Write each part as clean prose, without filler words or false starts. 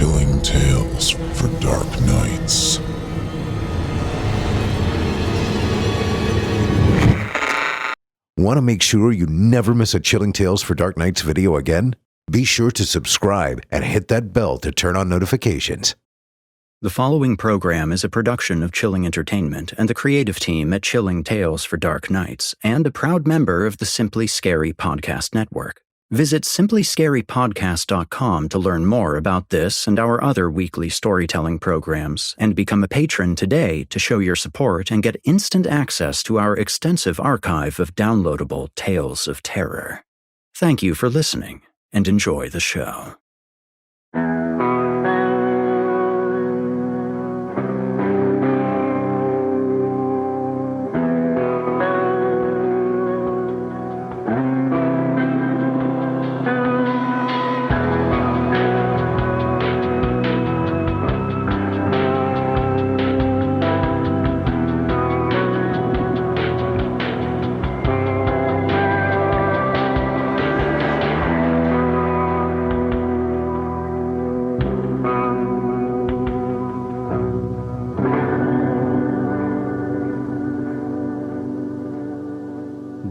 Chilling tales for dark nights. Want to make sure you never miss a Chilling Tales for Dark Nights video again? Be sure to subscribe and hit that bell to turn on notifications. The following program is a production of Chilling Entertainment and the creative team at Chilling Tales for Dark Nights, and a proud member of the Simply Scary Podcast Network. Visit simplyscarypodcast.com to learn more about this and our other weekly storytelling programs, and become a patron today to show your support and get instant access to our extensive archive of downloadable tales of terror. Thank you for listening, and enjoy the show.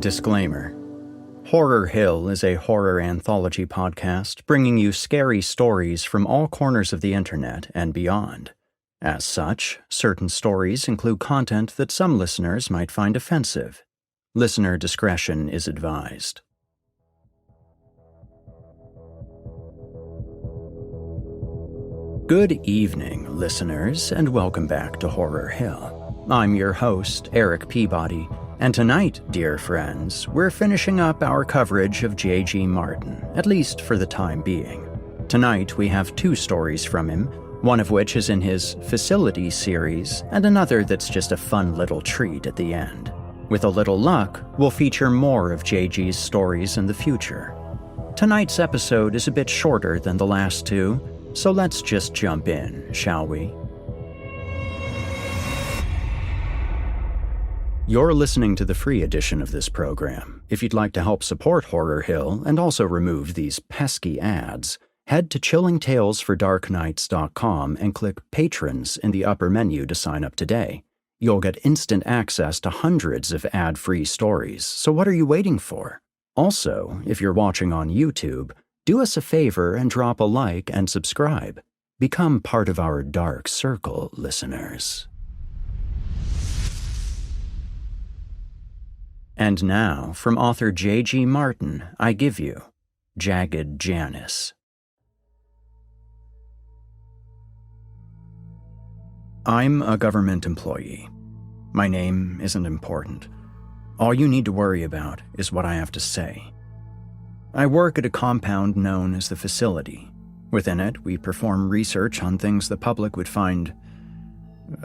Disclaimer. Horror Hill is a horror anthology podcast bringing you scary stories from all corners of the internet and beyond. As such, certain stories include content that some listeners might find offensive. Listener discretion is advised. Good evening, listeners, and welcome back to Horror Hill. I'm your host, Erik Peabody, and tonight, dear friends, we're finishing up our coverage of J.G. Martin, at least for the time being. Tonight we have two stories from him, one of which is in his Facility series, and another that's just a fun little treat at the end. With a little luck, we'll feature more of J.G.'s stories in the future. Tonight's episode is a bit shorter than the last two, so let's just jump in, shall we? You're listening to the free edition of this program. If you'd like to help support Horror Hill and also remove these pesky ads, head to chillingtalesfordarknights.com and click Patrons in the upper menu to sign up today. You'll get instant access to hundreds of ad-free stories, so what are you waiting for? Also, if you're watching on YouTube, do us a favor and drop a like and subscribe. Become part of our dark circle, listeners. And now, from author J.G. Martin, I give you Jagged Janice. I'm a government employee. My name isn't important. All you need to worry about is what I have to say. I work at a compound known as the Facility. Within it, we perform research on things the public would find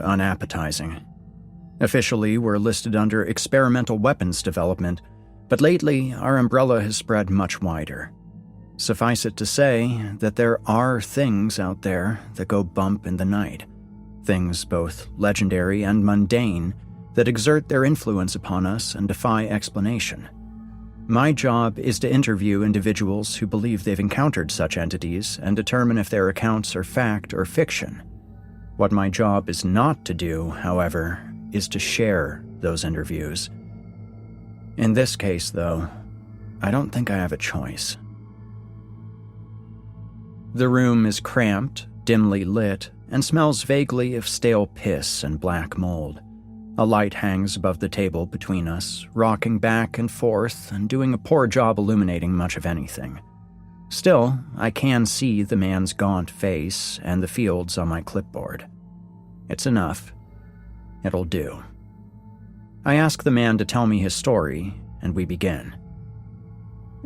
unappetizing. Officially, we're listed under experimental weapons development, but lately our umbrella has spread much wider. Suffice it to say that there are things out there that go bump in the night, things both legendary and mundane that exert their influence upon us and defy explanation. My job is to interview individuals who believe they've encountered such entities and determine if their accounts are fact or fiction. What my job is not to do, however, is to share those interviews. In this case, though, I don't think I have a choice. The room is cramped, dimly lit, and smells vaguely of stale piss and black mold. A light hangs above the table between us, rocking back and forth and doing a poor job illuminating much of anything. Still, I can see the man's gaunt face and the fields on my clipboard. It's enough. It'll do. I ask the man to tell me his story, and we begin.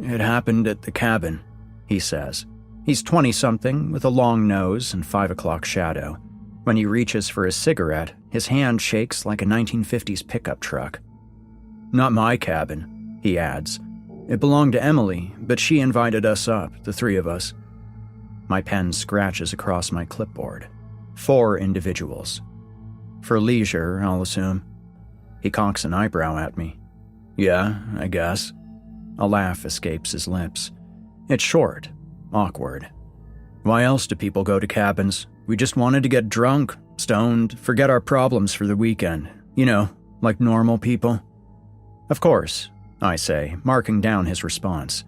It happened at the cabin, he says. He's 20-something with a long nose and 5 o'clock shadow. When he reaches for a cigarette, his hand shakes like a 1950s pickup truck. Not my cabin, he adds. It belonged to Emily, but she invited us up, the three of us. My pen scratches across my clipboard. 4 individuals. For leisure, I'll assume. He cocks an eyebrow at me. Yeah, I guess. A laugh escapes his lips. It's short, awkward. Why else do people go to cabins? We just wanted to get drunk, stoned, forget our problems for the weekend. You know, like normal people." "Of course," I say, marking down his response.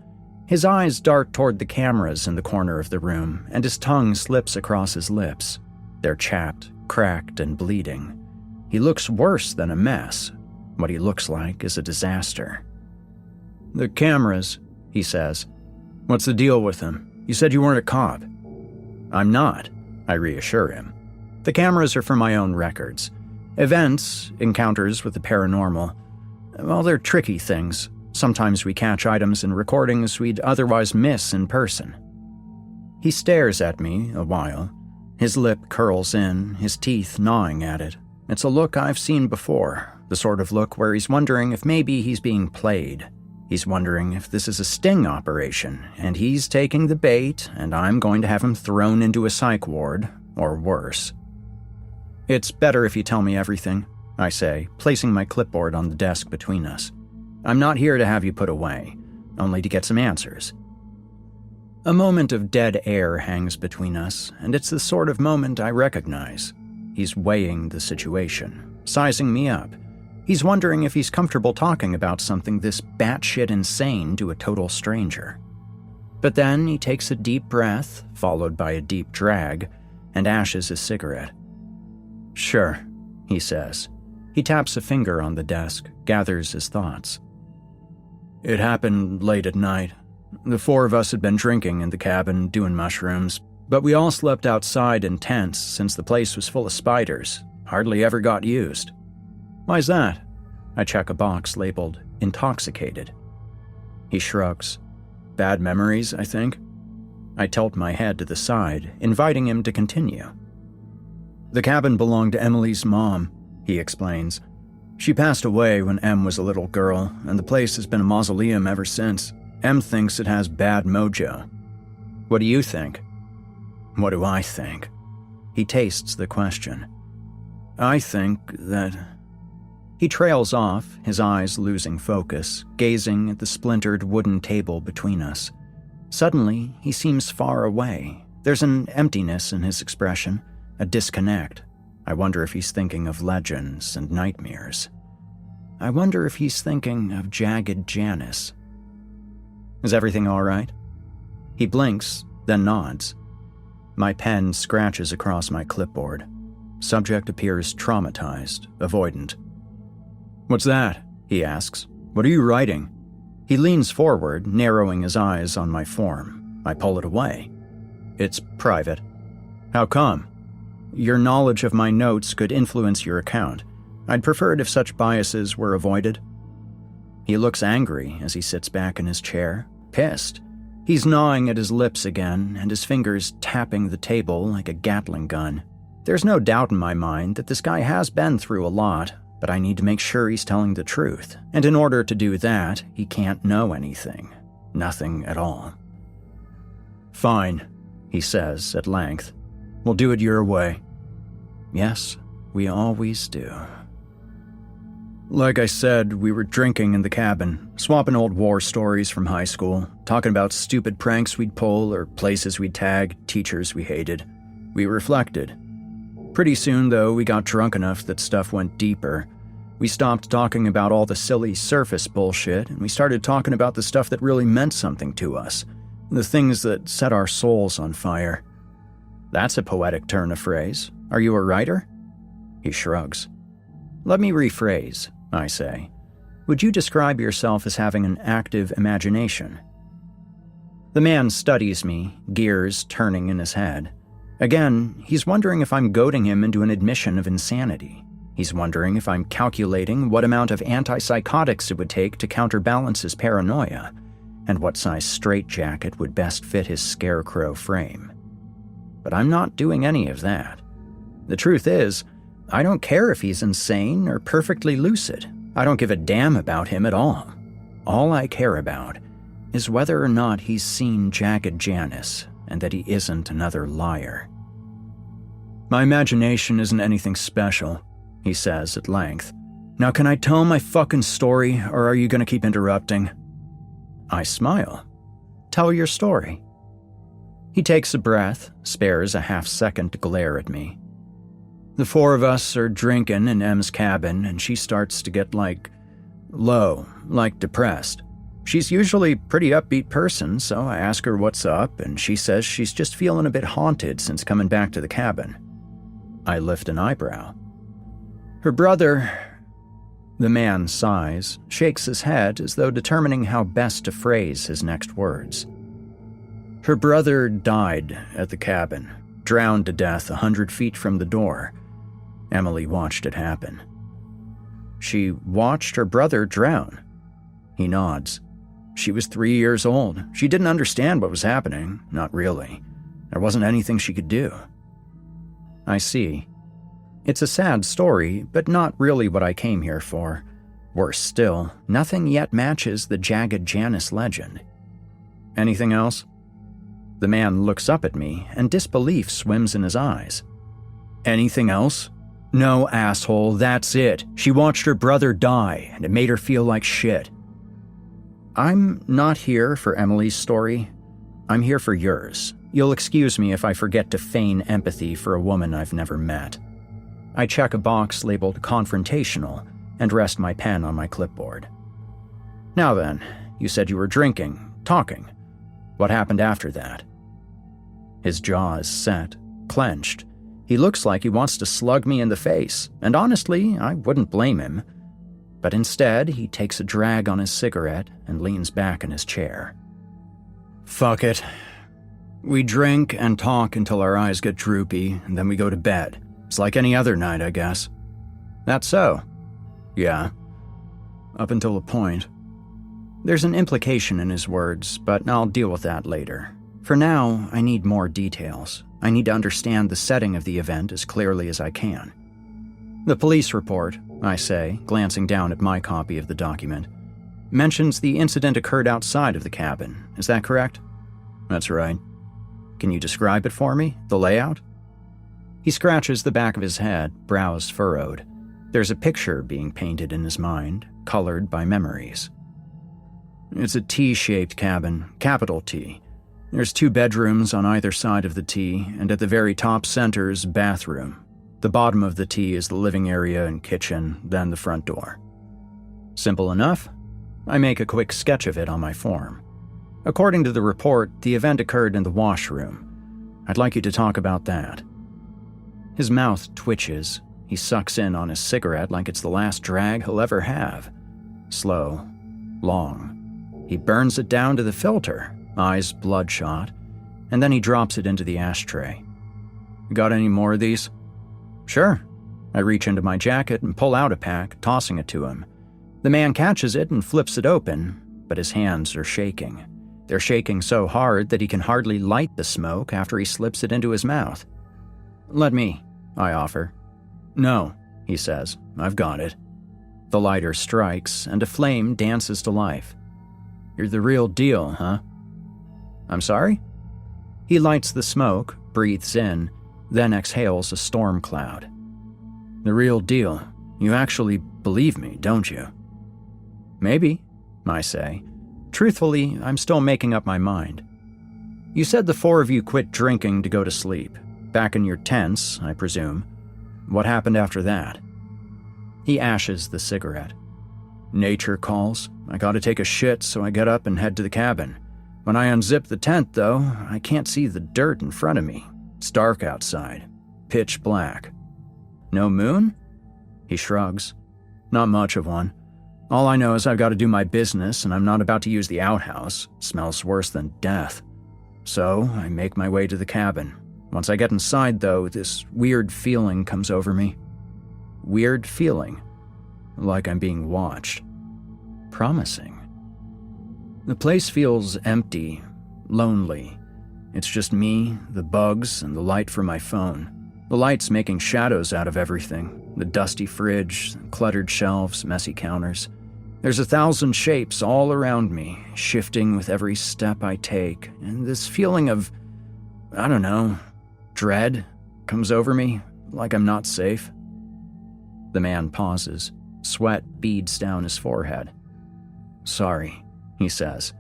His eyes dart toward the cameras in the corner of the room, and his tongue slips across his lips. They're chapped, cracked, and bleeding. He looks worse than a mess. What he looks like is a disaster. "The cameras," he says. "What's the deal with them? You said you weren't a cop." "I'm not," I reassure him. "The cameras are for my own records. Events, encounters with the paranormal, well, they're tricky things. Sometimes we catch items in recordings we'd otherwise miss in person." He stares at me a while. His lip curls in, his teeth gnawing at it. It's a look I've seen before, the sort of look where he's wondering if maybe he's being played. He's wondering if this is a sting operation, and he's taking the bait, and I'm going to have him thrown into a psych ward, or worse. "It's better if you tell me everything," I say, placing my clipboard on the desk between us. "I'm not here to have you put away, only to get some answers." A moment of dead air hangs between us, and it's the sort of moment I recognize. He's weighing the situation, sizing me up. He's wondering if he's comfortable talking about something this batshit insane to a total stranger. But then he takes a deep breath, followed by a deep drag, and ashes his cigarette. "Sure," he says. He taps a finger on the desk, gathers his thoughts. "It happened late at night. The four of us had been drinking in the cabin, doing mushrooms, but we all slept outside in tents since the place was full of spiders, hardly ever got used." "Why's that?" I check a box labeled intoxicated. He shrugs. "Bad memories, I think." I tilt my head to the side, inviting him to continue. "The cabin belonged to Emily's mom," he explains. "She passed away when Em was a little girl, and the place has been a mausoleum ever since. Em thinks it has bad mojo." "What do you think?" "What do I think?" He tastes the question. "I think that—" He trails off, his eyes losing focus, gazing at the splintered wooden table between us. Suddenly, he seems far away. There's an emptiness in his expression, a disconnect. I wonder if he's thinking of legends and nightmares. I wonder if he's thinking of Jagged Janice. "Is everything all right?" He blinks, then nods. My pen scratches across my clipboard. Subject appears traumatized, avoidant. "What's that?" he asks. "What are you writing?" He leans forward, narrowing his eyes on my form. I pull it away. "It's private." "How come?" "Your knowledge of my notes could influence your account. I'd prefer it if such biases were avoided." He looks angry as he sits back in his chair, pissed. He's gnawing at his lips again, and his fingers tapping the table like a Gatling gun. There's no doubt in my mind that this guy has been through a lot, but I need to make sure he's telling the truth, and in order to do that, he can't know anything. Nothing at all. "Fine," he says at length. "We'll do it your way." Yes, we always do. "Like I said, we were drinking in the cabin, swapping old war stories from high school, talking about stupid pranks we'd pull or places we'd tag, teachers we hated. We reflected. Pretty soon, though, we got drunk enough that stuff went deeper. We stopped talking about all the silly surface bullshit, and we started talking about the stuff that really meant something to us, the things that set our souls on fire." "That's a poetic turn of phrase. Are you a writer?" He shrugs. "Let me rephrase," I say. "Would you describe yourself as having an active imagination?" The man studies me, gears turning in his head. Again, he's wondering if I'm goading him into an admission of insanity. He's wondering if I'm calculating what amount of antipsychotics it would take to counterbalance his paranoia, and what size straitjacket would best fit his scarecrow frame. But I'm not doing any of that. The truth is, I don't care if he's insane or perfectly lucid. I don't give a damn about him at all. All I care about is whether or not he's seen Jagged Janice and that he isn't another liar. "My imagination isn't anything special," he says at length. "Now can I tell my fucking story, or are you going to keep interrupting?" I smile. "Tell your story." He takes a breath, spares a half-second to glare at me. The four of us are drinking in Em's cabin, and she starts to get low, depressed. She's usually a pretty upbeat person, so I ask her what's up, and she says she's just feeling a bit haunted since coming back to the cabin. I lift an eyebrow. Her brother... The man sighs, shakes his head as though determining how best to phrase his next words. Her brother died at the cabin, drowned to death 100 feet from the door. Emily watched it happen. She watched her brother drown. He nods. She was 3 years old. She didn't understand what was happening. Not really. There wasn't anything she could do. I see. It's a sad story, but not really what I came here for. Worse still, nothing yet matches the Jagged Janice legend. Anything else? The man looks up at me, and disbelief swims in his eyes. Anything else? No, asshole, that's it. She watched her brother die, and it made her feel like shit. I'm not here for Emily's story. I'm here for yours. You'll excuse me if I forget to feign empathy for a woman I've never met. I check a box labeled confrontational and rest my pen on my clipboard. Now then, you said you were drinking, talking. What happened after that? His jaw is set, clenched. He looks like he wants to slug me in the face, and honestly, I wouldn't blame him. But instead, he takes a drag on his cigarette and leans back in his chair. Fuck it. We drink and talk until our eyes get droopy, and then we go to bed. It's like any other night, I guess. That's so. Yeah. Up until a point. There's an implication in his words, but I'll deal with that later. For now, I need more details. I need to understand the setting of the event as clearly as I can. The police report, I say, glancing down at my copy of the document, mentions the incident occurred outside of the cabin. Is that correct? That's right. Can you describe it for me, the layout? He scratches the back of his head, brows furrowed. There's a picture being painted in his mind, colored by memories. It's a T-shaped cabin, capital T. There's 2 bedrooms on either side of the T, and at the very top center's bathroom. The bottom of the T is the living area and kitchen, then the front door. Simple enough? I make a quick sketch of it on my form. According to the report, the event occurred in the washroom. I'd like you to talk about that. His mouth twitches. He sucks in on his cigarette like it's the last drag he'll ever have. Slow. Long. He burns it down to the filter, eyes bloodshot, and then he drops it into the ashtray. Got any more of these? Sure. I reach into my jacket and pull out a pack, tossing it to him. The man catches it and flips it open, but his hands are shaking. They're shaking so hard that he can hardly light the smoke after he slips it into his mouth. Let me, I offer. No, he says. I've got it. The lighter strikes, and a flame dances to life. You're the real deal, huh? I'm sorry? He lights the smoke, breathes in, then exhales a storm cloud. The real deal. You actually believe me, don't you? Maybe, I say. Truthfully, I'm still making up my mind. You said the 4 of you quit drinking to go to sleep. Back in your tents, I presume. What happened after that? He ashes the cigarette. Nature calls. I gotta take a shit, so I get up and head to the cabin. When I unzip the tent, though, I can't see the dirt in front of me. It's dark outside. Pitch black. No moon? He shrugs. Not much of one. All I know is I've got to do my business, and I'm not about to use the outhouse. It smells worse than death. So I make my way to the cabin. Once I get inside, though, this weird feeling comes over me. Weird feeling. Like I'm being watched. Promising. The place feels empty, lonely. It's just me, the bugs, and the light from my phone. The light's making shadows out of everything. The dusty fridge, cluttered shelves, messy counters. There's 1,000 shapes all around me, shifting with every step I take, and this feeling of, I don't know, dread comes over me, like I'm not safe. The man pauses. Sweat beads down his forehead. Sorry, he says.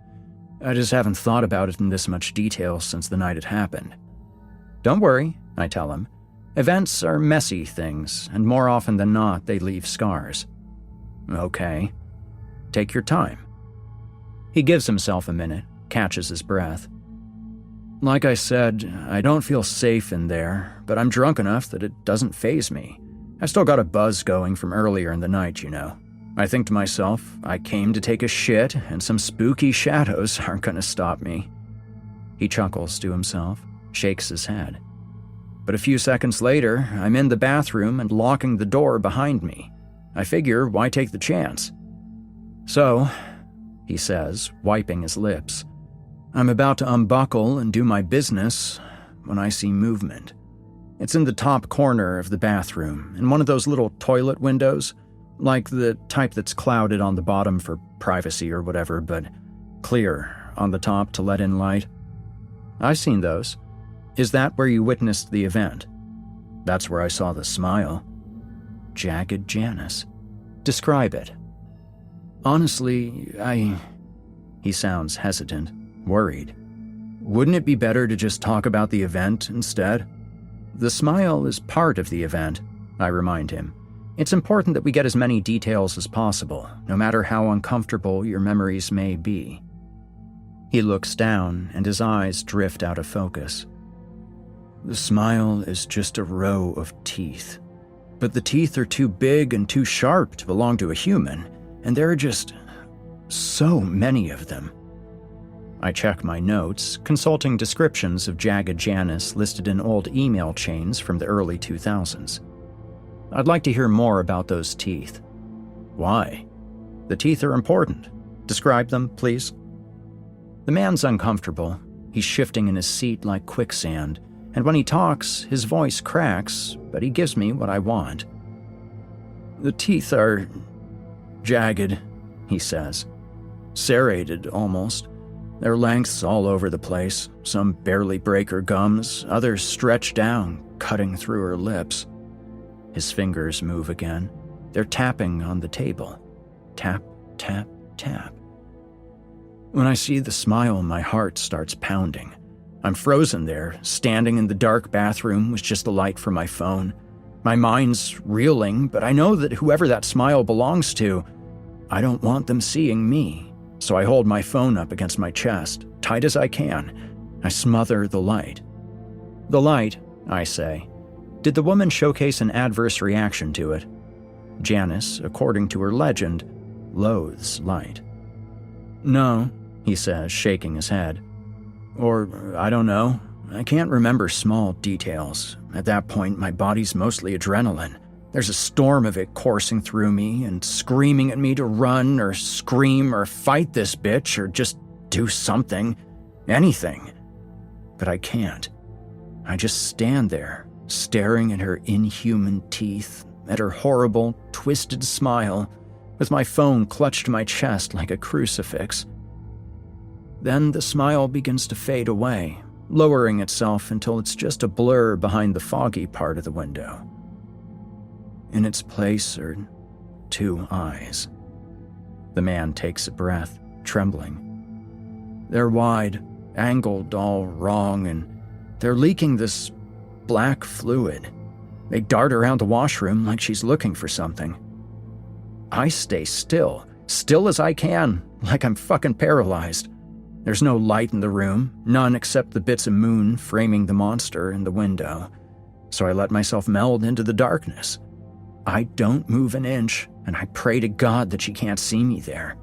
I just haven't thought about it in this much detail since the night it happened. Don't worry, I tell him. Events are messy things, and more often than not, they leave scars. Okay. Take your time. He gives himself a minute, catches his breath. Like I said, I don't feel safe in there, but I'm drunk enough that it doesn't faze me. I've still got a buzz going from earlier in the night, you know. I think to myself, I came to take a shit, and some spooky shadows aren't going to stop me. He chuckles to himself, shakes his head. But a few seconds later, I'm in the bathroom and locking the door behind me. I figure, why take the chance? So, he says, wiping his lips, I'm about to unbuckle and do my business when I see movement. It's in the top corner of the bathroom, in one of those little toilet windows, like the type that's clouded on the bottom for privacy or whatever, but clear on the top to let in light. I've seen those. Is that where you witnessed the event? That's where I saw the smile. Jagged Janice. Describe it. Honestly, He sounds hesitant, worried. Wouldn't it be better to just talk about the event instead? The smile is part of the event, I remind him. It's important that we get as many details as possible, no matter how uncomfortable your memories may be. He looks down, and his eyes drift out of focus. The smile is just a row of teeth. But the teeth are too big and too sharp to belong to a human, and there are just so many of them. I check my notes, consulting descriptions of Jagged Janice listed in old email chains from the early 2000s. I'd like to hear more about those teeth. Why? The teeth are important. Describe them, please. The man's uncomfortable. He's shifting in his seat like quicksand, and when he talks, his voice cracks, but he gives me what I want. The teeth are jagged, he says. Serrated, almost. Their lengths all over the place. Some barely break her gums, others stretch down, cutting through her lips. His fingers move again. They're tapping on the table. Tap, tap, tap. When I see the smile, my heart starts pounding. I'm frozen there, standing in the dark bathroom with just the light from my phone. My mind's reeling, but I know that whoever that smile belongs to, I don't want them seeing me. So I hold my phone up against my chest, tight as I can. I smother the light. The light, I say. Did the woman showcase an adverse reaction to it? Janice, according to her legend, loathes light. No, he says, shaking his head. Or, I don't know. I can't remember small details. At that point, my body's mostly adrenaline. There's a storm of it coursing through me and screaming at me to run or scream or fight this bitch or just do something. Anything. But I can't. I just stand there, staring at her inhuman teeth, at her horrible, twisted smile, with my phone clutched to my chest like a crucifix. Then the smile begins to fade away, lowering itself until it's just a blur behind the foggy part of the window. In its place are 2 eyes. The man takes a breath, trembling. They're wide, angled all wrong, and they're leaking this black fluid. They dart around the washroom like she's looking for something. I stay still as I can, like I'm fucking paralyzed. There's no light in the room, none except the bits of moon framing the monster in the window. So I let myself meld into the darkness. I don't move an inch, and I pray to God that she can't see me there.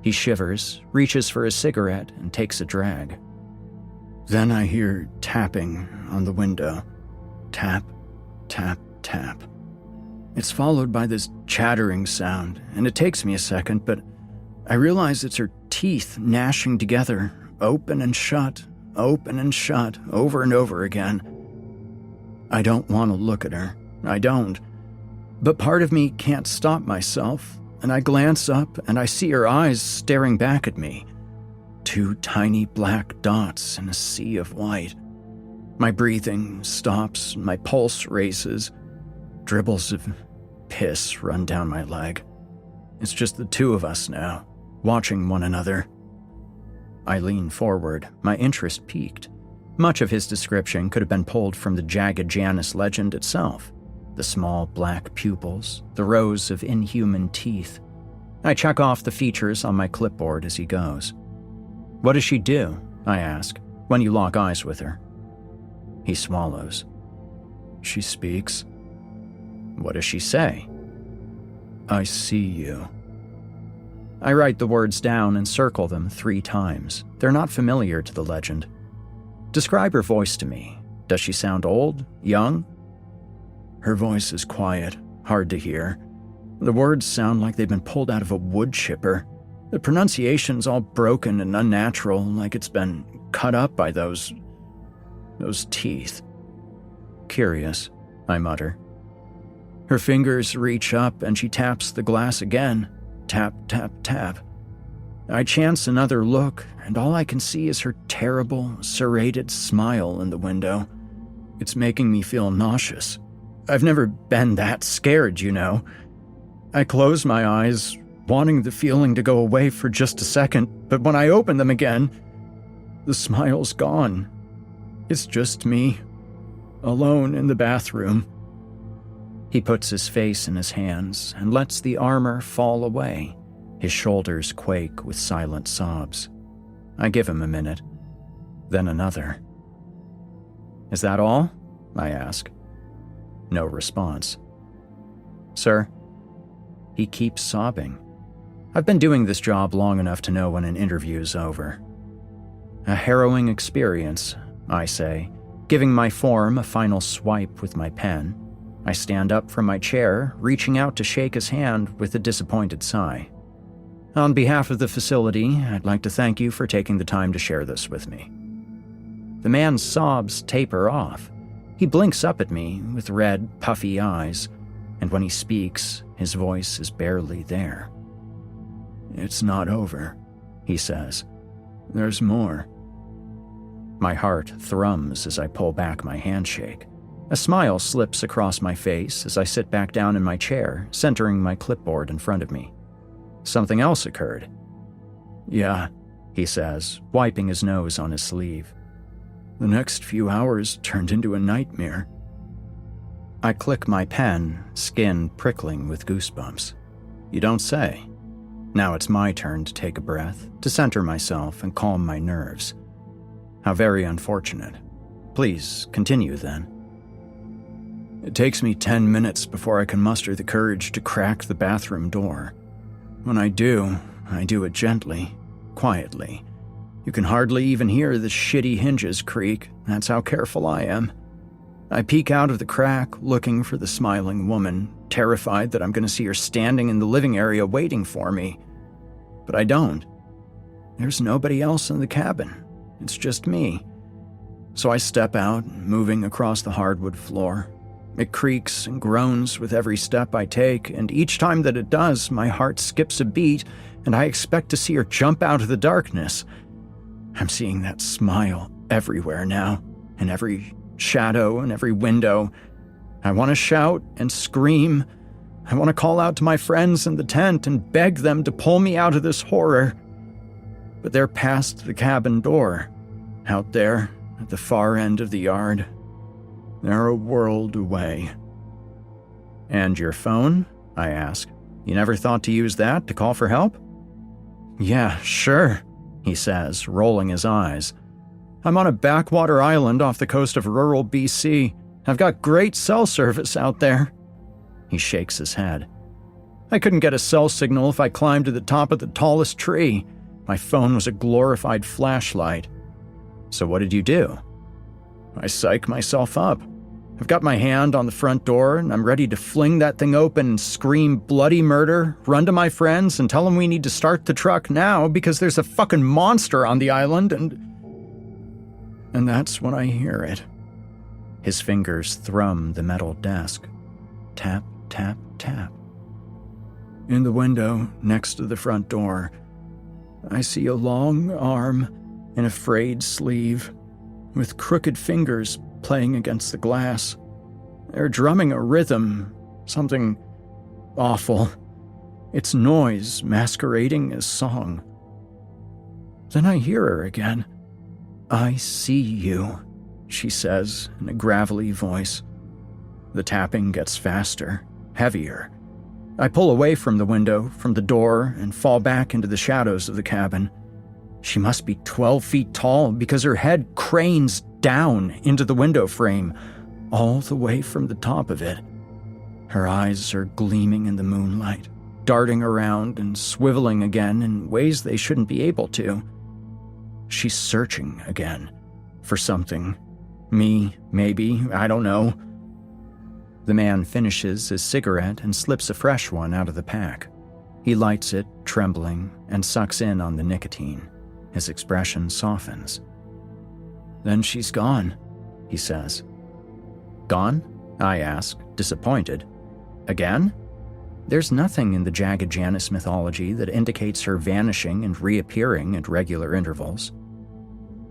He shivers, reaches for a cigarette, and takes a drag. Then I hear tapping on the window. Tap, tap, tap. It's followed by this chattering sound, and it takes me a second, but I realize it's her teeth gnashing together, open and shut, over and over again. I don't want to look at her. I don't. But part of me can't stop myself, and I glance up and I see her eyes staring back at me. 2 tiny black dots in a sea of white. My breathing stops, my pulse races. Dribbles of piss run down my leg. It's just the 2 of us now, watching one another. I lean forward, my interest piqued. Much of his description could have been pulled from the Jagged Janice legend itself. The small black pupils, the rows of inhuman teeth. I check off the features on my clipboard as he goes. "What does she do?" I ask, "when you lock eyes with her?" He swallows. "She speaks." "What does she say?" "I see you." I write the words down and circle them 3 times. They're not familiar to the legend. Describe her voice to me. Does she sound old? Young? Her voice is quiet, hard to hear. The words sound like they've been pulled out of a wood chipper. The pronunciation's all broken and unnatural, like it's been cut up by those teeth. Curious, I mutter. Her fingers reach up and she taps the glass again. Tap, tap, tap. I chance another look, and all I can see is her terrible, serrated smile in the window. It's making me feel nauseous. I've never been that scared, you know. I close my eyes, wanting the feeling to go away for just a second, but when I open them again, the smile's gone. It's just me, alone in the bathroom. He puts his face in his hands and lets the armor fall away. His shoulders quake with silent sobs. I give him a minute, then another. Is that all? I ask. No response. Sir? He keeps sobbing. I've been doing this job long enough to know when an interview's over. A harrowing experience, I say, giving my form a final swipe with my pen. I stand up from my chair, reaching out to shake his hand with a disappointed sigh. On behalf of the facility, I'd like to thank you for taking the time to share this with me. The man's sobs taper off. He blinks up at me with red, puffy eyes, and when he speaks, his voice is barely there. It's not over, he says. There's more. My heart thrums as I pull back my handshake. A smile slips across my face as I sit back down in my chair, centering my clipboard in front of me. Something else occurred. Yeah, he says, wiping his nose on his sleeve. The next few hours turned into a nightmare. I click my pen, skin prickling with goosebumps. You don't say. Now it's my turn to take a breath, to center myself and calm my nerves. How very unfortunate. Please, continue then. It takes me 10 minutes before I can muster the courage to crack the bathroom door. When I do it gently, quietly. You can hardly even hear the shitty hinges creak, that's how careful I am. I peek out of the crack, looking for the smiling woman, terrified that I'm going to see her standing in the living area waiting for me. But I don't. There's nobody else in the cabin. It's just me. So I step out, moving across the hardwood floor. It creaks and groans with every step I take, and each time that it does, my heart skips a beat, and I expect to see her jump out of the darkness. I'm seeing that smile everywhere now, in every shadow and every window. I want to shout and scream. I want to call out to my friends in the tent and beg them to pull me out of this horror. But they're past the cabin door, out there at the far end of the yard. They're a world away. And your phone? I ask. You never thought to use that to call for help? Yeah, sure, he says, rolling his eyes. I'm on a backwater island off the coast of rural BC. I've got great cell service out there. He shakes his head. I couldn't get a cell signal if I climbed to the top of the tallest tree. My phone was a glorified flashlight. So what did you do? I psych myself up. I've got my hand on the front door, and I'm ready to fling that thing open and scream bloody murder, run to my friends, and tell them we need to start the truck now because there's a fucking monster on the island, and that's when I hear it. His fingers thrum the metal desk. Tap, tap, tap. In the window, next to the front door, I see a long arm and a frayed sleeve, with crooked fingers playing against the glass. They're drumming a rhythm, something awful. It's noise masquerading as song. Then I hear her again. "I see you," she says in a gravelly voice. The tapping gets faster, heavier. I pull away from the window, from the door, and fall back into the shadows of the cabin. She must be 12 feet tall because her head cranes down into the window frame, all the way from the top of it. Her eyes are gleaming in the moonlight, darting around and swiveling again in ways they shouldn't be able to. She's searching again for something. Me, maybe, I don't know. The man finishes his cigarette and slips a fresh one out of the pack. He lights it, trembling, and sucks in on the nicotine. His expression softens. "Then she's gone," he says. "Gone?" I ask, disappointed. "Again?" There's nothing in the Jagged Janice mythology that indicates her vanishing and reappearing at regular intervals.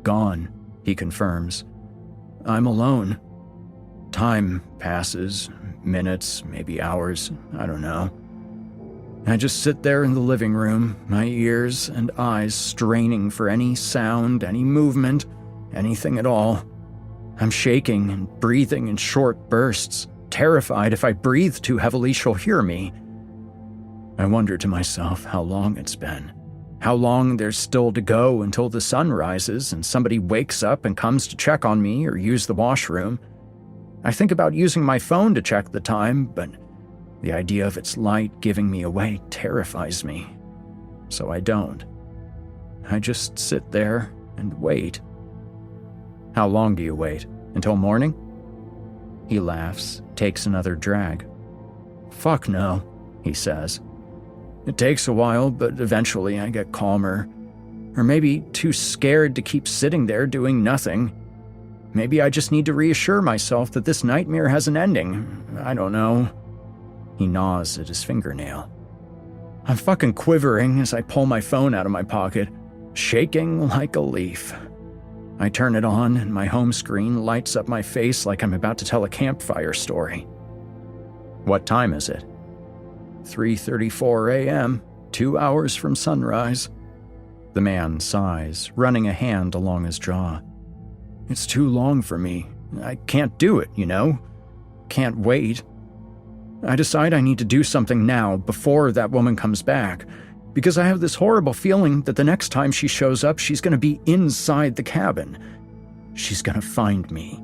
"Gone," he confirms. "I'm alone. Time passes, minutes, maybe hours, I don't know. I just sit there in the living room, my ears and eyes straining for any sound, any movement, anything at all. I'm shaking and breathing in short bursts, terrified if I breathe too heavily she'll hear me. I wonder to myself how long it's been, how long there's still to go until the sun rises and somebody wakes up and comes to check on me or use the washroom. I think about using my phone to check the time, but the idea of its light giving me away terrifies me. So I don't. I just sit there and wait." "How long do you wait? Until morning?" He laughs, takes another drag. "Fuck no," he says. "It takes a while, but eventually I get calmer. Or maybe too scared to keep sitting there doing nothing. Maybe I just need to reassure myself that this nightmare has an ending. I don't know." He gnaws at his fingernail. I'm fucking quivering as I pull my phone out of my pocket, shaking like a leaf. I turn it on and my home screen lights up my face like I'm about to tell a campfire story. "What time is it?" 3:34 a.m., 2 hours from sunrise. The man sighs, running a hand along his jaw. "It's too long for me. I can't do it, you know? Can't wait. I decide I need to do something now, before that woman comes back, because I have this horrible feeling that the next time she shows up, she's going to be inside the cabin. She's going to find me.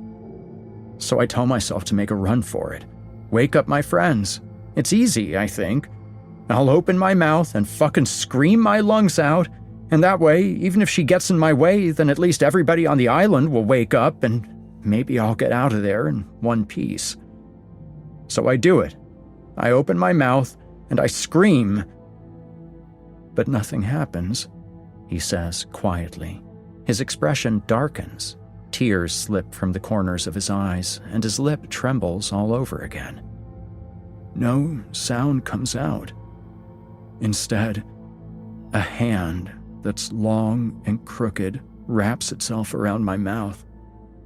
So I tell myself to make a run for it. Wake up my friends. It's easy, I think. I'll open my mouth and fucking scream my lungs out, and that way, even if she gets in my way, then at least everybody on the island will wake up and maybe I'll get out of there in one piece." So I do it. I open my mouth and I scream. But nothing happens, he says quietly. His expression darkens. Tears slip from the corners of his eyes and his lip trembles all over again. No sound comes out. Instead, a hand that's long and crooked wraps itself around my mouth.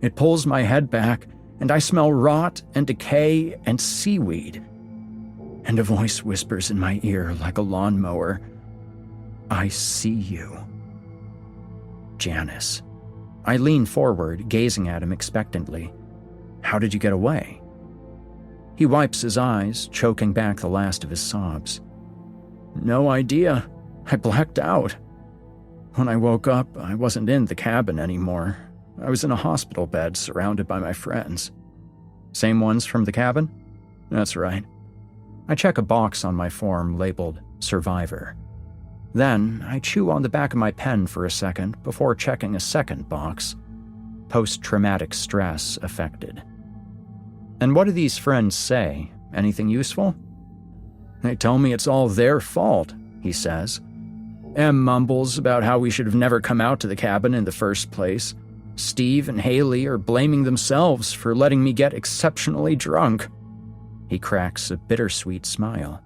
It pulls my head back, and I smell rot and decay and seaweed. And a voice whispers in my ear like a lawnmower, "I see you." Janice. I lean forward, gazing at him expectantly. "How did you get away?" He wipes his eyes, choking back the last of his sobs. "No idea. I blacked out. When I woke up, I wasn't in the cabin anymore. I was in a hospital bed surrounded by my friends." "Same ones from the cabin?" "That's right." I check a box on my form labeled Survivor. Then I chew on the back of my pen for a second before checking a second box. Post-traumatic stress affected. "And what do these friends say? Anything useful?" "They tell me it's all their fault," he says. "Em mumbles about how we should have never come out to the cabin in the first place. Steve and Haley are blaming themselves for letting me get exceptionally drunk." He cracks a bittersweet smile.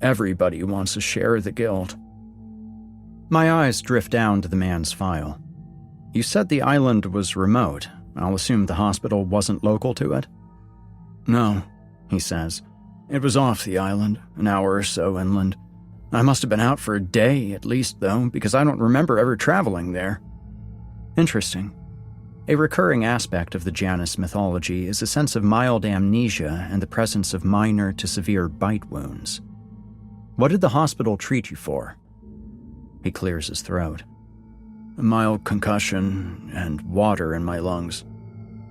"Everybody wants a share of the guilt." My eyes drift down to the man's file. "You said the island was remote. I'll assume the hospital wasn't local to it?" "No," he says. "It was off the island, an hour or so inland. I must have been out for a day at least, though, because I don't remember ever traveling there. Interesting. A recurring aspect of the Janice mythology is a sense of mild amnesia and the presence of minor to severe bite wounds. What did the hospital treat you for? He clears his throat. A mild concussion and water in my lungs.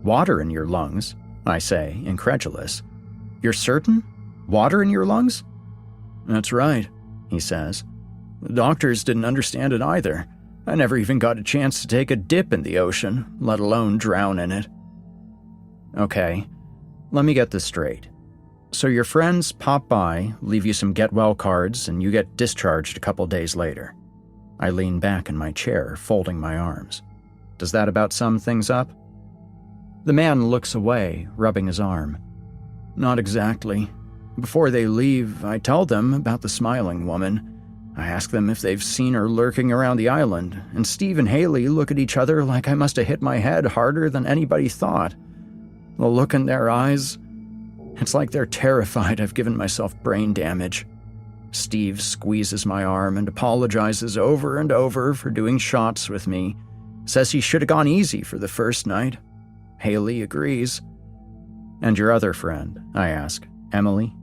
Water in your lungs? I say, incredulous. You're certain? Water in your lungs? That's right, he says. The doctors didn't understand it either. I never even got a chance to take a dip in the ocean, let alone drown in it. Okay, let me get this straight. So your friends pop by, leave you some get-well cards, and you get discharged a couple days later. I lean back in my chair, folding my arms. Does that about sum things up? The man looks away, rubbing his arm. Not exactly. Before they leave, I tell them about the smiling woman. I ask them if they've seen her lurking around the island, and Steve and Haley look at each other like I must have hit my head harder than anybody thought. The look in their eyes, it's like they're terrified I've given myself brain damage. Steve squeezes my arm and apologizes over and over for doing shots with me, says he should have gone easy for the first night. Haley agrees. And your other friend, I ask, Emily?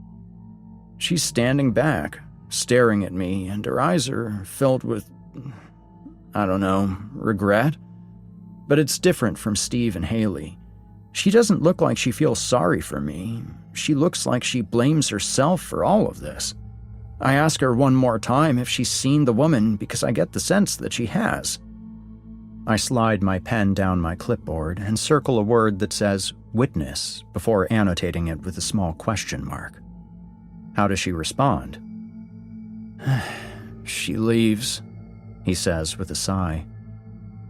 She's standing back, staring at me, and her eyes are filled with, I don't know, regret? But it's different from Steve and Haley. She doesn't look like she feels sorry for me. She looks like she blames herself for all of this. I ask her one more time if she's seen the woman because I get the sense that she has. I slide my pen down my clipboard and circle a word that says witness before annotating it with a small question mark. How does she respond? She leaves, he says with a sigh.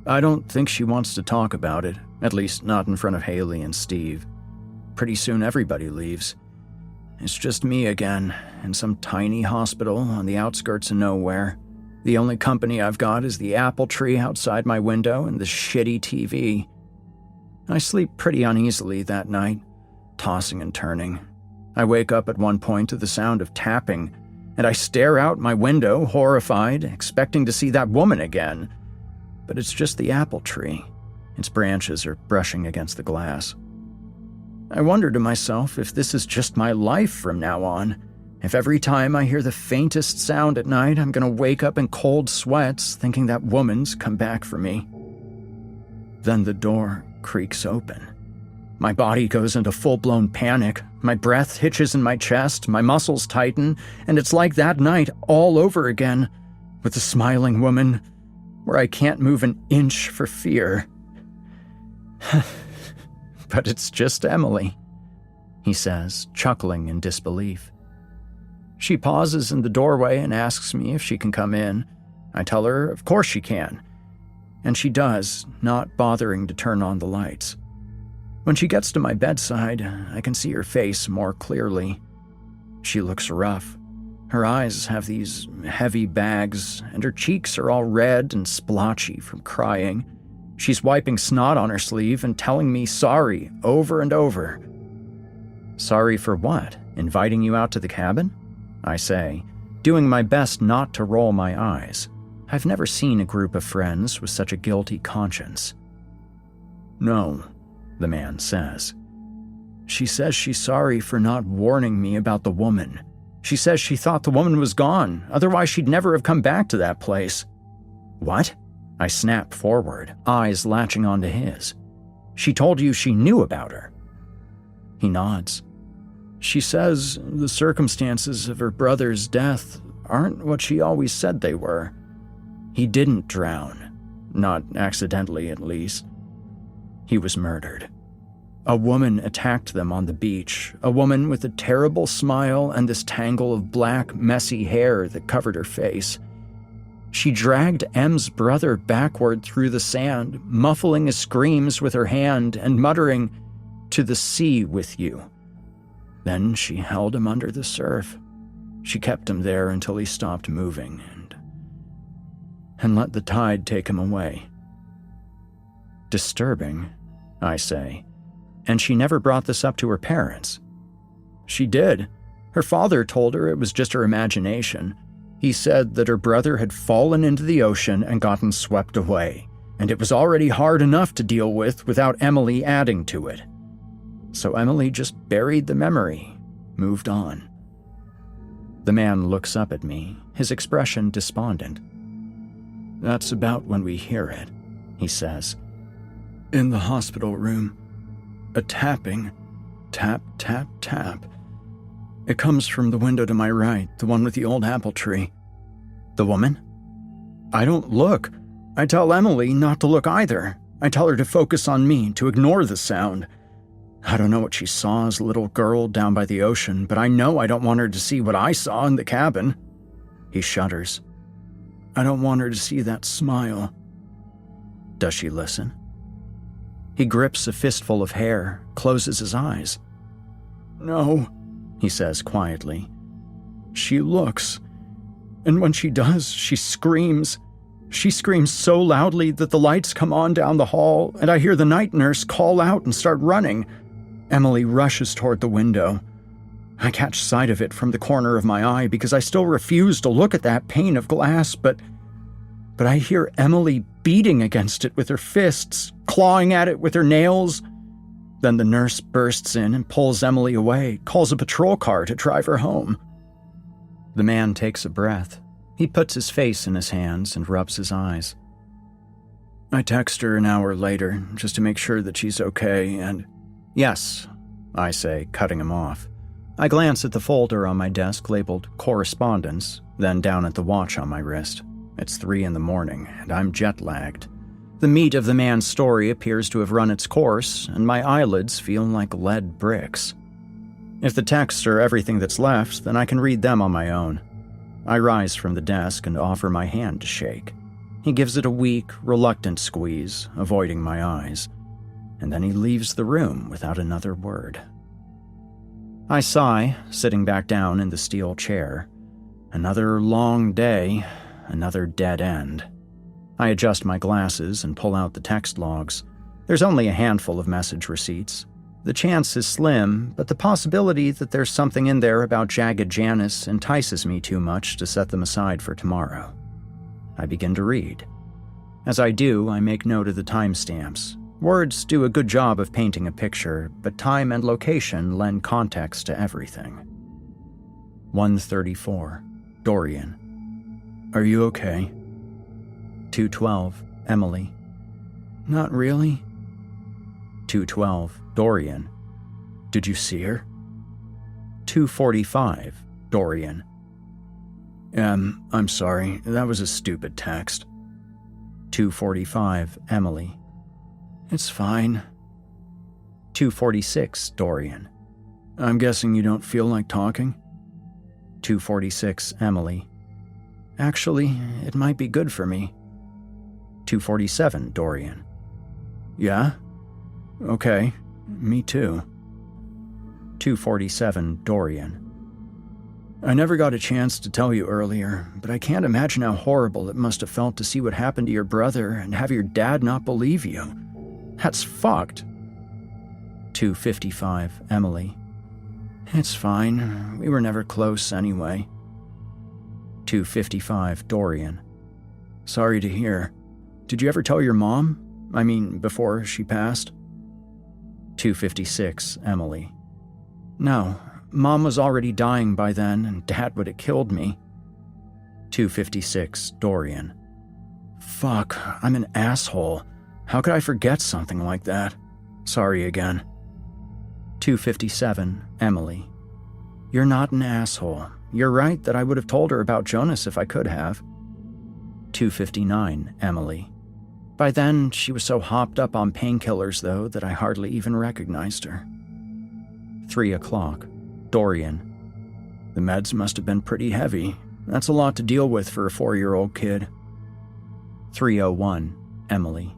I don't think she wants to talk about it, at least not in front of Haley and Steve. Pretty soon everybody leaves. It's just me again, in some tiny hospital on the outskirts of nowhere. The only company I've got is the apple tree outside my window and the shitty TV. I sleep pretty uneasily that night, tossing and turning. I wake up at one point to the sound of tapping, and I stare out my window, horrified, expecting to see that woman again. But it's just the apple tree. Its branches are brushing against the glass. I wonder to myself if this is just my life from now on. If every time I hear the faintest sound at night, I'm going to wake up in cold sweats thinking that woman's come back for me. Then the door creaks open. My body goes into full-blown panic. My breath hitches in my chest, my muscles tighten, and it's like that night all over again, with the smiling woman, where I can't move an inch for fear. But it's just Emily, he says, chuckling in disbelief. She pauses in the doorway and asks me if she can come in. I tell her of course she can. And she does, not bothering to turn on the lights. When she gets to my bedside, I can see her face more clearly. She looks rough. Her eyes have these heavy bags, and her cheeks are all red and splotchy from crying. She's wiping snot on her sleeve and telling me sorry over and over. Sorry for what? Inviting you out to the cabin? I say, doing my best not to roll my eyes. I've never seen a group of friends with such a guilty conscience. No, the man says. She says she's sorry for not warning me about the woman. She says she thought the woman was gone, otherwise she'd never have come back to that place. What? I snap forward, eyes latching onto his. She told you she knew about her. He nods. She says the circumstances of her brother's death aren't what she always said they were. He didn't drown. Not accidentally, at least. He was murdered. A woman attacked them on the beach, a woman with a terrible smile and this tangle of black, messy hair that covered her face. She dragged M's brother backward through the sand, muffling his screams with her hand and muttering, "To the sea with you." Then she held him under the surf. She kept him there until he stopped moving and let the tide take him away. Disturbing, I say. And she never brought this up to her parents. She did. Her father told her it was just her imagination. He said that her brother had fallen into the ocean and gotten swept away, and it was already hard enough to deal with without Emily adding to it. So Emily just buried the memory, moved on. The man looks up at me, his expression despondent. That's about when we hear it, he says. In the hospital room. A tapping. Tap, tap, tap. It comes from the window to my right, the one with the old apple tree. The woman? I don't look. I tell Emily not to look either. I tell her to focus on me, to ignore the sound. I don't know what she saw as a little girl down by the ocean, but I know I don't want her to see what I saw in the cabin. He shudders. I don't want her to see that smile. Does she listen? He grips a fistful of hair, closes his eyes. No, he says quietly. She looks. And when she does, she screams. She screams so loudly that the lights come on down the hall, and I hear the night nurse call out and start running. Emily rushes toward the window. I catch sight of it from the corner of my eye because I still refuse to look at that pane of glass, but I hear Emily beating against it with her fists, clawing at it with her nails. Then the nurse bursts in and pulls Emily away, calls a patrol car to drive her home. The man takes a breath. He puts his face in his hands and rubs his eyes. I text her an hour later, just to make sure that she's okay, and... Yes, I say, cutting him off. I glance at the folder on my desk labeled Correspondence, then down at the watch on my wrist. It's 3 a.m, and I'm jet-lagged. The meat of the man's story appears to have run its course, and my eyelids feel like lead bricks. If the texts are everything that's left, then I can read them on my own. I rise from the desk and offer my hand to shake. He gives it a weak, reluctant squeeze, avoiding my eyes, and then he leaves the room without another word. I sigh, sitting back down in the steel chair. Another long day, another dead end. I adjust my glasses and pull out the text logs. There's only a handful of message receipts. The chance is slim, but the possibility that there's something in there about Jagged Janice entices me too much to set them aside for tomorrow. I begin to read. As I do, I make note of the timestamps. Words do a good job of painting a picture, but time and location lend context to everything. 1:34. Dorian. Are you okay? 2:12. Emily. Not really. 2:12. Dorian. Did you see her? 2:45. Dorian. I'm sorry, that was a stupid text. 2:45. Emily. It's fine. 2:46. Dorian. I'm guessing you don't feel like talking? 2:46. Emily. Actually, it might be good for me. 2:47. Dorian. Yeah? Okay, me too. 2:47. Dorian. I never got a chance to tell you earlier, but I can't imagine how horrible it must have felt to see what happened to your brother and have your dad not believe you. That's fucked. 2:55. Emily. It's fine. We were never close anyway. 2:55. Dorian. Sorry to hear. Did you ever tell your mom? I mean, before she passed? 2:56. Emily. No. Mom was already dying by then, and Dad would have killed me. 2:56. Dorian. Fuck, I'm an asshole. How could I forget something like that? Sorry again. 2:57. Emily. You're not an asshole. You're right that I would have told her about Jonas if I could have. 2:59. Emily. By then, she was so hopped up on painkillers, though, that I hardly even recognized her. 3 o'clock. Dorian. The meds must have been pretty heavy. That's a lot to deal with for a 4-year-old kid. 3:01. Emily.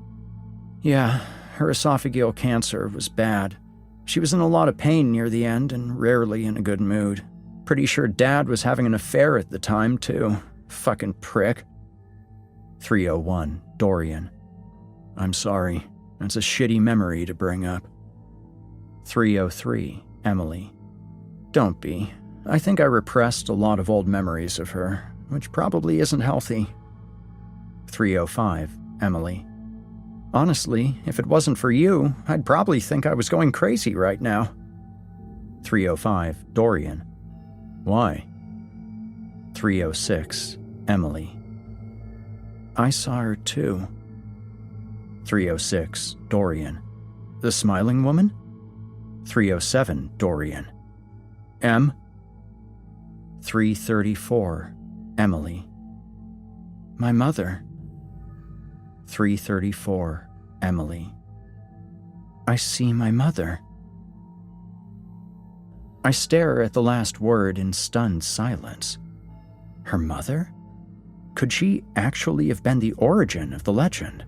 Yeah, her esophageal cancer was bad. She was in a lot of pain near the end and rarely in a good mood. Pretty sure Dad was having an affair at the time, too. Fucking prick. 3:01. Dorian. I'm sorry. That's a shitty memory to bring up. 3:03. Emily. Don't be. I think I repressed a lot of old memories of her. which probably isn't healthy. 3:05, Emily. Honestly, if it wasn't for you, I'd probably think I was going crazy right now. 3:05, Dorian. Why? 3:06, Emily. I saw her too. 3:06, Dorian. The smiling woman? 3:07, Dorian. M? 3:34, Emily. My mother. 3:34, Emily. I see my mother. I stare at the last word in stunned silence. Her mother? Could she actually have been the origin of the legend?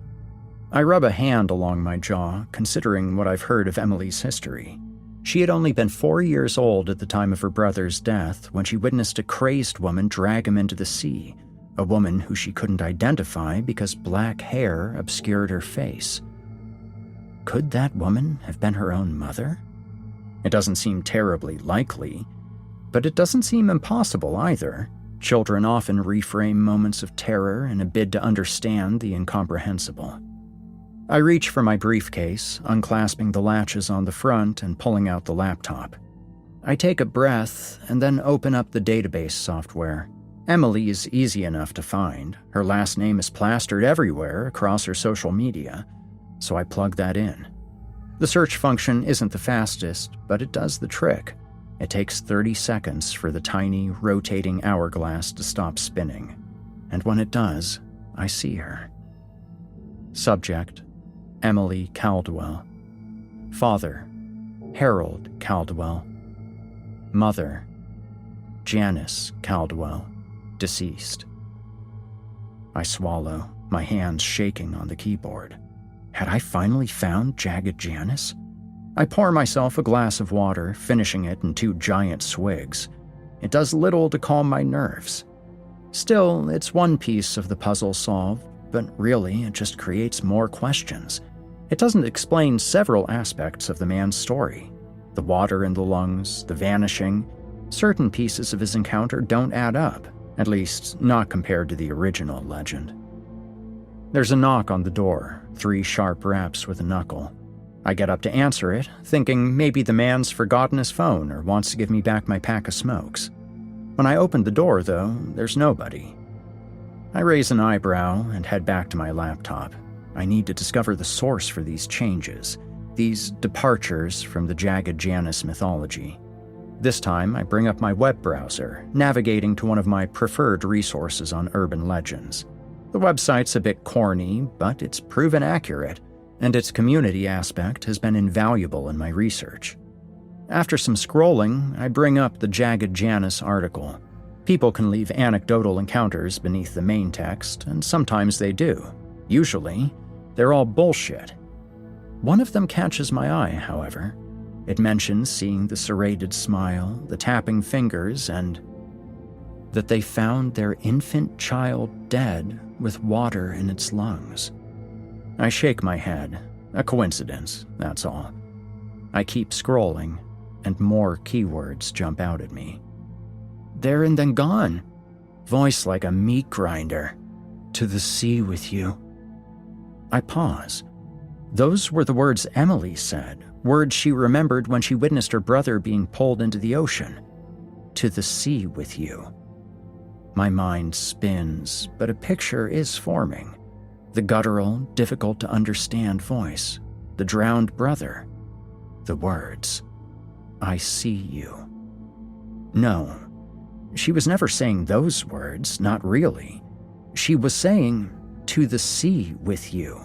I rub a hand along my jaw, considering what I've heard of Emily's history. She had only been 4 years old at the time of her brother's death when she witnessed a crazed woman drag him into the sea, a woman who she couldn't identify because black hair obscured her face. Could that woman have been her own mother? It doesn't seem terribly likely, but it doesn't seem impossible either. Children often reframe moments of terror in a bid to understand the incomprehensible. I reach for my briefcase, unclasping the latches on the front and pulling out the laptop. I take a breath and then open up the database software. Emily is easy enough to find. Her last name is plastered everywhere across her social media, so I plug that in. The search function isn't the fastest, but it does the trick. It takes 30 seconds for the tiny, rotating hourglass to stop spinning. And when it does, I see her. Subject: Emily Caldwell. Father: Harold Caldwell. Mother: Janice Caldwell, deceased. I swallow, my hands shaking on the keyboard. Had I finally found Jagged Janice? I pour myself a glass of water, finishing it in 2 giant swigs. It does little to calm my nerves. Still, it's one piece of the puzzle solved, but really it just creates more questions. It doesn't explain several aspects of the man's story. The water in the lungs, the vanishing. Certain pieces of his encounter don't add up, at least not compared to the original legend. There's a knock on the door, 3 sharp raps with a knuckle. I get up to answer it, thinking maybe the man's forgotten his phone or wants to give me back my pack of smokes. When I open the door, though, there's nobody. I raise an eyebrow and head back to my laptop. I need to discover the source for these changes, these departures from the Jagged Janice mythology. This time, I bring up my web browser, navigating to one of my preferred resources on urban legends. The website's a bit corny, but it's proven accurate, and its community aspect has been invaluable in my research. After some scrolling, I bring up the Jagged Janice article. People can leave anecdotal encounters beneath the main text, and sometimes they do. Usually, they're all bullshit. One of them catches my eye, however. It mentions seeing the serrated smile, the tapping fingers, and that they found their infant child dead with water in its lungs. I shake my head. A coincidence, that's all. I keep scrolling, and more keywords jump out at me. There and then gone. Voice like a meat grinder. To the sea with you. I pause. Those were the words Emily said, words she remembered when she witnessed her brother being pulled into the ocean. To the sea with you. My mind spins, but a picture is forming. The guttural, difficult-to-understand voice. The drowned brother. The words. I see you. No. She was never saying those words, not really. She was saying, to the sea with you.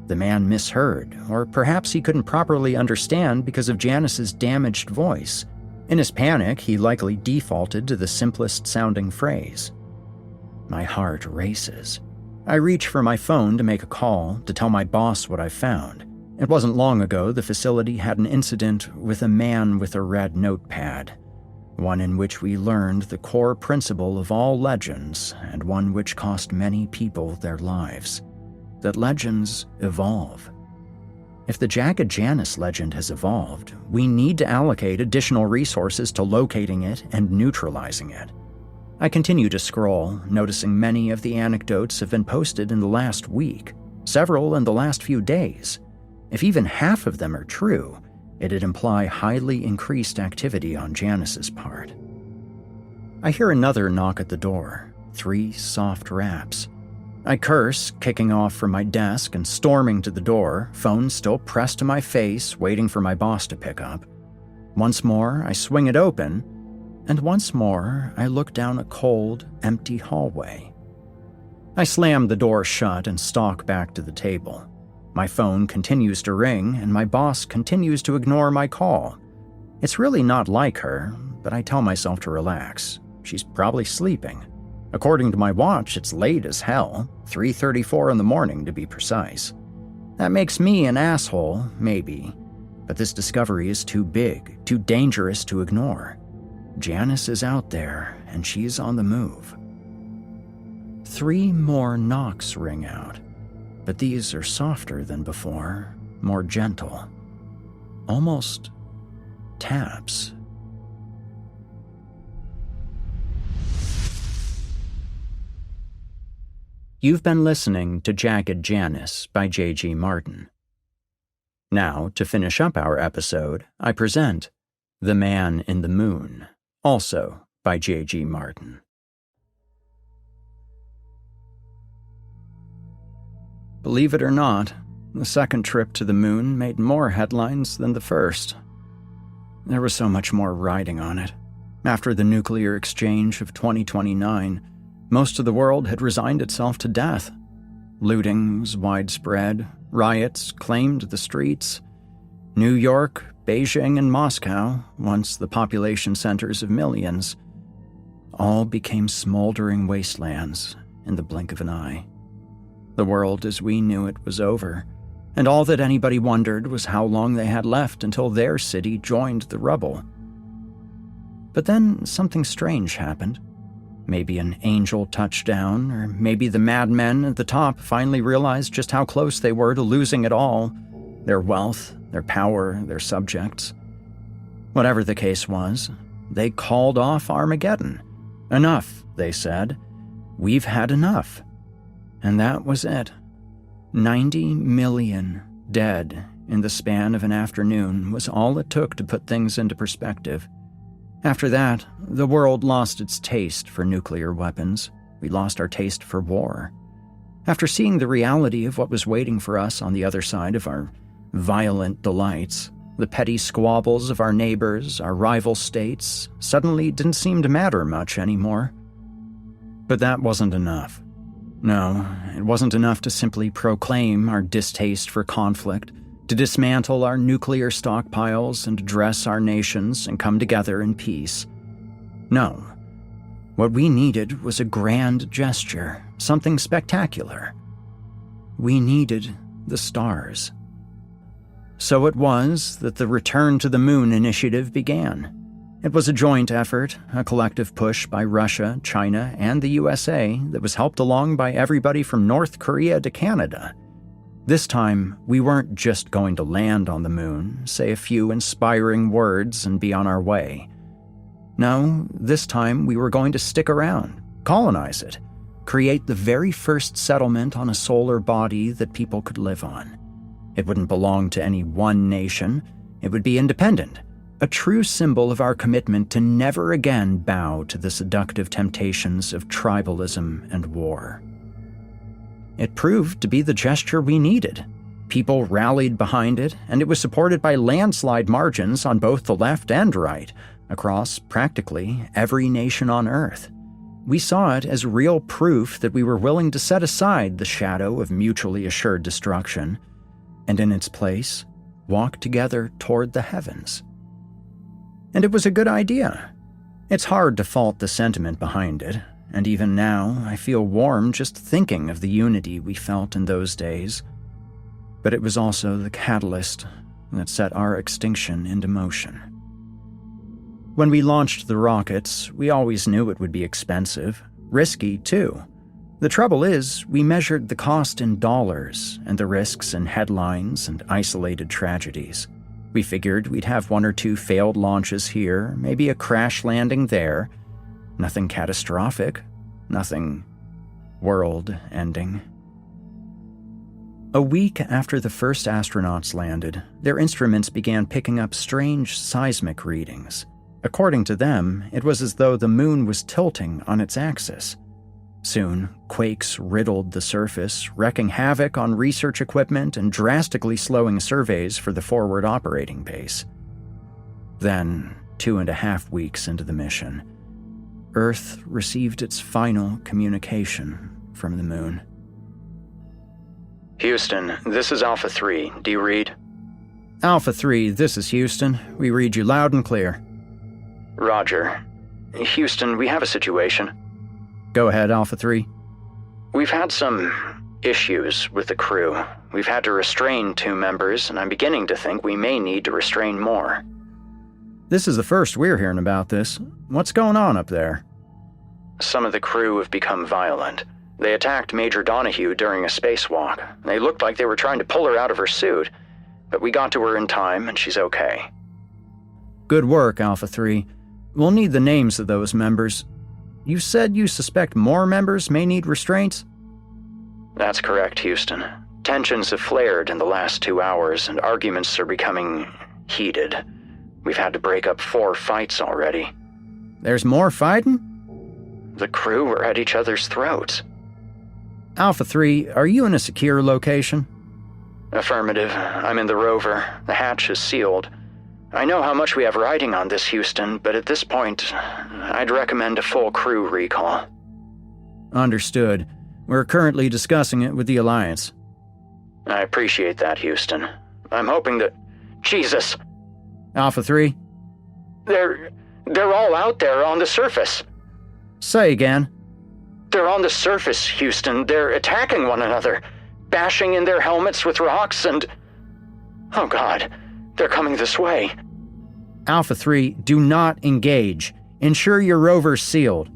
The man misheard, or perhaps he couldn't properly understand because of Janice's damaged voice. In his panic, he likely defaulted to the simplest-sounding phrase. My heart races. I reach for my phone to make a call to tell my boss what I found. It wasn't long ago the facility had an incident with a man with a red notepad, one in which we learned the core principle of all legends and one which cost many people their lives, that legends evolve. If the Jagged Janice legend has evolved, we need to allocate additional resources to locating it and neutralizing it. I continue to scroll, noticing many of the anecdotes have been posted in the last week, several in the last few days. If even half of them are true, it'd imply highly increased activity on Janice's part. I hear another knock at the door, 3 soft raps. I curse, kicking off from my desk and storming to the door, phone still pressed to my face, waiting for my boss to pick up. Once more, I swing it open, and once more, I look down a cold, empty hallway. I slam the door shut and stalk back to the table. My phone continues to ring, and my boss continues to ignore my call. It's really not like her, but I tell myself to relax. She's probably sleeping. According to my watch, it's late as hell, 3:34 in the morning to be precise. That makes me an asshole, maybe, but this discovery is too big, too dangerous to ignore. Janice is out there, and she's on the move. 3 more knocks ring out, but these are softer than before, more gentle. Almost taps. You've been listening to Jagged Janice by J.G. Martin. Now, to finish up our episode, I present The Man in the Moon, also by J.G. Martin. Believe it or not, the second trip to the moon made more headlines than the first. There was so much more riding on it. After the nuclear exchange of 2029, most of the world had resigned itself to death. Looting was widespread, riots claimed the streets. New York, Beijing, and Moscow, once the population centers of millions, all became smoldering wastelands in the blink of an eye. The world as we knew it was over, and all that anybody wondered was how long they had left until their city joined the rubble. But then something strange happened. Maybe an angel touchdown, or maybe the madmen at the top finally realized just how close they were to losing it all, their wealth, their power, their subjects. Whatever the case was, they called off Armageddon. Enough, they said. We've had enough. And that was it. 90 million dead in the span of an afternoon was all it took to put things into perspective. After that, the world lost its taste for nuclear weapons. We lost our taste for war. After seeing the reality of what was waiting for us on the other side of our violent delights, the petty squabbles of our neighbors, our rival states, suddenly didn't seem to matter much anymore. But that wasn't enough. No, it wasn't enough to simply proclaim our distaste for conflict, to dismantle our nuclear stockpiles and address our nations and come together in peace. No. What we needed was a grand gesture, something spectacular. We needed the stars. So it was that the Return to the Moon initiative began. It was a joint effort, a collective push by Russia, China, and the USA that was helped along by everybody from North Korea to Canada. This time, we weren't just going to land on the moon, say a few inspiring words, and be on our way. No, this time we were going to stick around, colonize it, create the very first settlement on a solar body that people could live on. It wouldn't belong to any one nation. It would be independent, a true symbol of our commitment to never again bow to the seductive temptations of tribalism and war. It proved to be the gesture we needed. People rallied behind it, and it was supported by landslide margins on both the left and right, across practically every nation on Earth. We saw it as real proof that we were willing to set aside the shadow of mutually assured destruction, and in its place, walk together toward the heavens. And it was a good idea. It's hard to fault the sentiment behind it, and even now I feel warm just thinking of the unity we felt in those days. But it was also the catalyst that set our extinction into motion. When we launched the rockets, we always knew it would be expensive, risky too. The trouble is, we measured the cost in dollars and the risks in headlines and isolated tragedies. We figured we'd have 1 or 2 failed launches here, maybe a crash landing there, Nothing catastrophic. Nothing world-ending. A week after the first astronauts landed, their instruments began picking up strange seismic readings. According to them, it was as though the moon was tilting on its axis. Soon, quakes riddled the surface, wreaking havoc on research equipment and drastically slowing surveys for the forward operating base. Then, 2.5 weeks into the mission, Earth received its final communication from the moon. Houston, this is Alpha 3. Do you read? Alpha 3, this is Houston. We read you loud and clear. Roger. Houston, we have a situation. Go ahead, Alpha 3. We've had some issues with the crew. We've had to restrain 2 members, and I'm beginning to think we may need to restrain more. This is the first we're hearing about this. What's going on up there? Some of the crew have become violent. They attacked Major Donahue during a spacewalk. They looked like they were trying to pull her out of her suit, but we got to her in time and she's okay. Good work, Alpha 3. We'll need the names of those members. You said you suspect more members may need restraints? That's correct, Houston. Tensions have flared in the last 2 hours and arguments are becoming heated. We've had to break up 4 fights already. There's more fighting? The crew are at each other's throats. Alpha 3, are you in a secure location? Affirmative. I'm in the rover. The hatch is sealed. I know how much we have riding on this, Houston, but at this point, I'd recommend a full crew recall. Understood. We're currently discussing it with the Alliance. I appreciate that, Houston. I'm hoping that... Jesus! Alpha 3? They're all out there on the surface. Say again. They're on the surface, Houston. They're attacking one another, bashing in their helmets with rocks and... Oh God, they're coming this way. Alpha 3, do not engage. Ensure your rover's sealed.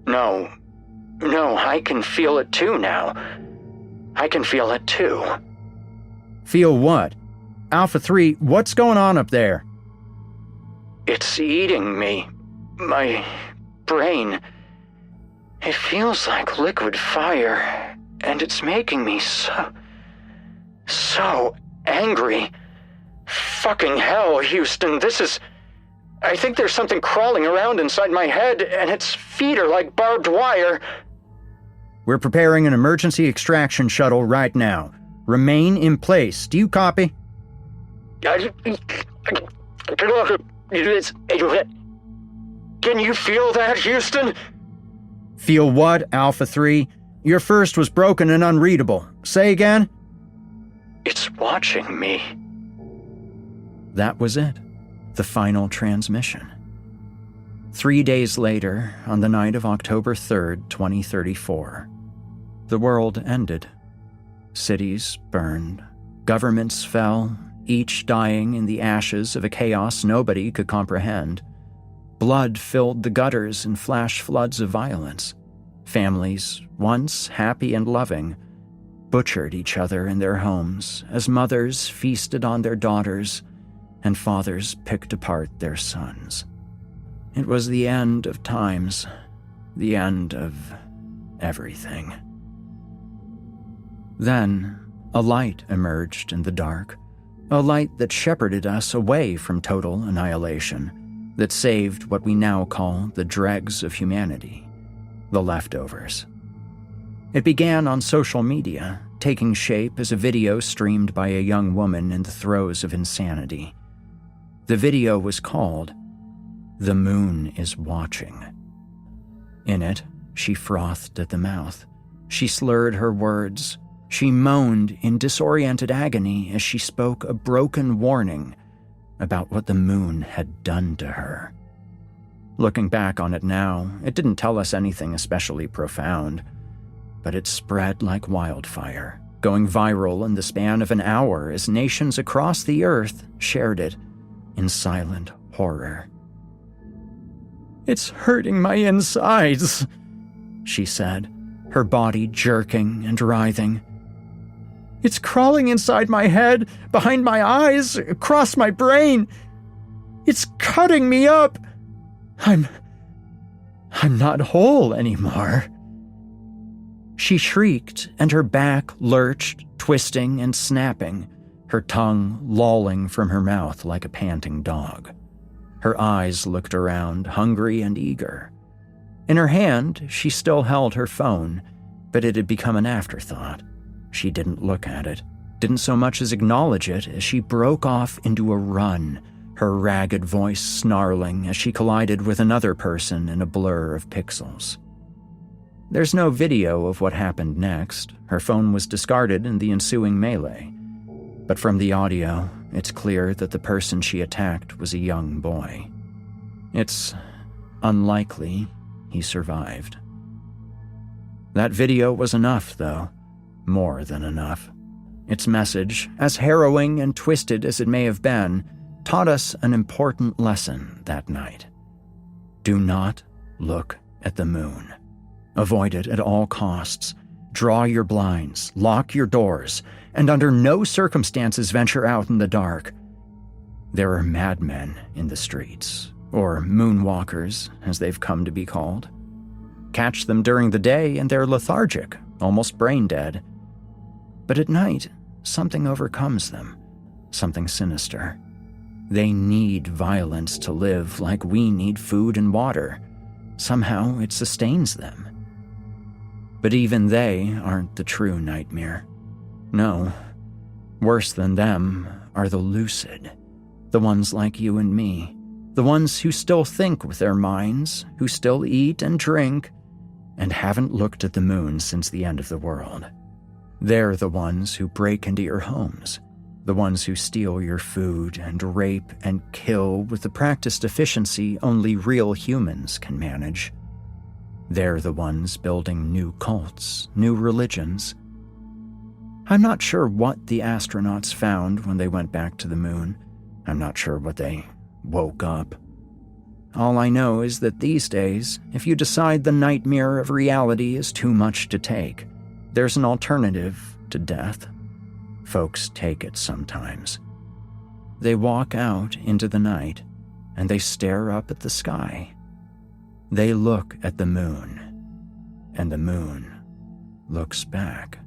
No, I can feel it too now. I can feel it too. Feel what? Alpha 3, what's going on up there? It's eating me. My brain. It feels like liquid fire, and it's making me so angry. Fucking hell, Houston, I think there's something crawling around inside my head, and its feet are like barbed wire. We're preparing an emergency extraction shuttle right now. Remain in place. Do you copy? Can you feel that, Houston? Feel what, Alpha 3? Your first was broken and unreadable. Say again? It's watching me. That was it. The final transmission. 3 days later, on the night of October 3rd, 2034, the world ended. Cities burned. Governments fell, each dying in the ashes of a chaos nobody could comprehend. Blood filled the gutters in flash floods of violence. Families, once happy and loving, butchered each other in their homes as mothers feasted on their daughters and fathers picked apart their sons. It was the end of times, the end of everything. Then, a light emerged in the dark, a light that shepherded us away from total annihilation, that saved what we now call the dregs of humanity, the leftovers. It began on social media, taking shape as a video streamed by a young woman in the throes of insanity. The video was called "The Moon is Watching." In it, she frothed at the mouth. She slurred her words. She moaned in disoriented agony as she spoke a broken warning about what the moon had done to her. Looking back on it now, it didn't tell us anything especially profound, but it spread like wildfire, going viral in the span of an hour as nations across the earth shared it in silent horror. "It's hurting my insides," she said, her body jerking and writhing. "It's crawling inside my head, behind my eyes, across my brain. It's cutting me up. I'm not whole anymore." She shrieked, and her back lurched, twisting and snapping, her tongue lolling from her mouth like a panting dog. Her eyes looked around, hungry and eager. In her hand, she still held her phone, but it had become an afterthought. She didn't look at it, didn't so much as acknowledge it as she broke off into a run, her ragged voice snarling as she collided with another person in a blur of pixels. There's no video of what happened next. Her phone was discarded in the ensuing melee. But from the audio, it's clear that the person she attacked was a young boy. It's unlikely he survived. That video was enough, though. More than enough. Its message, as harrowing and twisted as it may have been, taught us an important lesson that night. Do not look at the moon. Avoid it at all costs. Draw your blinds, lock your doors, and under no circumstances venture out in the dark. There are madmen in the streets, or moonwalkers, as they've come to be called. Catch them during the day and they're lethargic, almost brain dead. But at night, something overcomes them, something sinister. They need violence to live like we need food and water. Somehow it sustains them. But even they aren't the true nightmare. No, worse than them are the lucid, the ones like you and me, the ones who still think with their minds, who still eat and drink, and haven't looked at the moon since the end of the world. They're the ones who break into your homes, the ones who steal your food and rape and kill with the practiced efficiency only real humans can manage. They're the ones building new cults, new religions. I'm not sure what the astronauts found when they went back to the moon. I'm not sure what they woke up. All I know is that these days, if you decide the nightmare of reality is too much to take, there's an alternative to death. Folks take it sometimes. They walk out into the night, and they stare up at the sky. They look at the moon, and the moon looks back.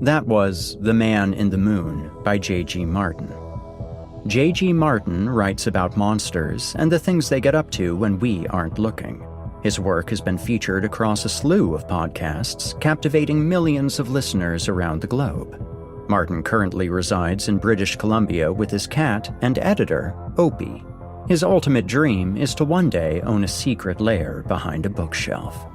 That was The Man in the Moon by J.G. Martin. J.G. Martin writes about monsters and the things they get up to when we aren't looking. His work has been featured across a slew of podcasts, captivating millions of listeners around the globe. Martin currently resides in British Columbia with his cat and editor, Opie. His ultimate dream is to one day own a secret lair behind a bookshelf.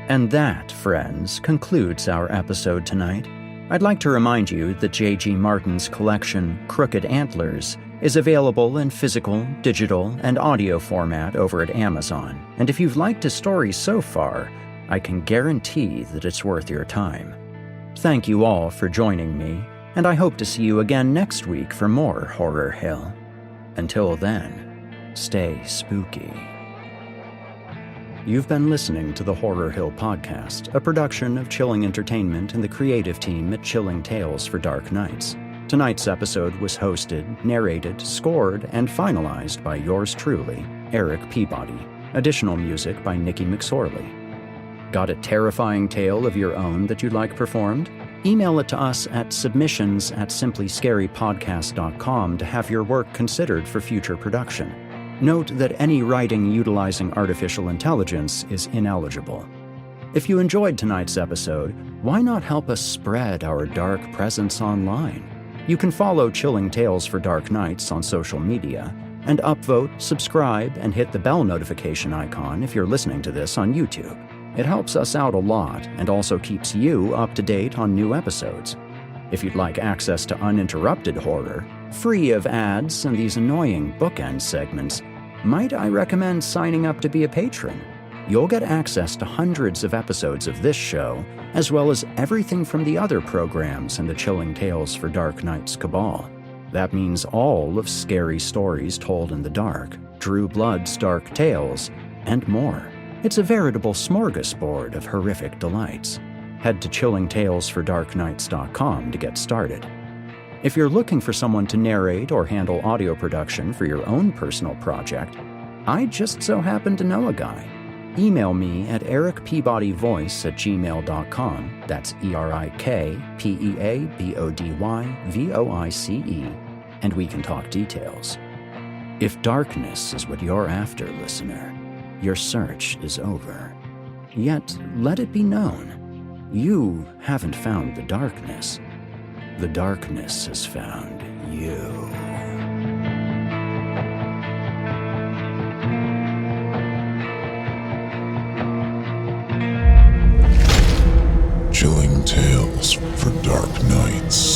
And that, friends, concludes our episode tonight. I'd like to remind you that J.G. Martin's collection, Crooked Antlers, is available in physical, digital, and audio format over at Amazon, and if you've liked his story so far, I can guarantee that it's worth your time. Thank you all for joining me, and I hope to see you again next week for more Horror Hill. Until then, stay spooky. You've been listening to the Horror Hill Podcast, a production of Chilling Entertainment and the creative team at Chilling Tales for Dark Nights. Tonight's episode was hosted, narrated, scored, and finalized by yours truly, Erik Peabody. Additional music by Nikki McSorley. Got a terrifying tale of your own that you'd like performed? Email it to us at submissions@simplyscarypodcast.com to have your work considered for future production. Note that any writing utilizing artificial intelligence is ineligible. If you enjoyed tonight's episode, why not help us spread our dark presence online? You can follow Chilling Tales for Dark Nights on social media, and upvote, subscribe, and hit the bell notification icon if you're listening to this on YouTube. It helps us out a lot and also keeps you up to date on new episodes. If you'd like access to uninterrupted horror, free of ads and these annoying bookend segments, might I recommend signing up to be a patron? You'll get access to hundreds of episodes of this show, as well as everything from the other programs in the Chilling Tales for Dark Nights cabal. That means all of Scary Stories Told in the Dark, Drew Blood's dark tales, and more. It's a veritable smorgasbord of horrific delights. Head to chillingtalesfordarknights.com to get started. If you're looking for someone to narrate or handle audio production for your own personal project, I just so happen to know a guy. Email me at erikpeabodyvoice@gmail.com. That's ErikPeabodyvoice, and we can talk details. If darkness is what you're after, listener, your search is over. Yet, let it be known, you haven't found the darkness. The darkness has found you. Chilling tales for dark nights.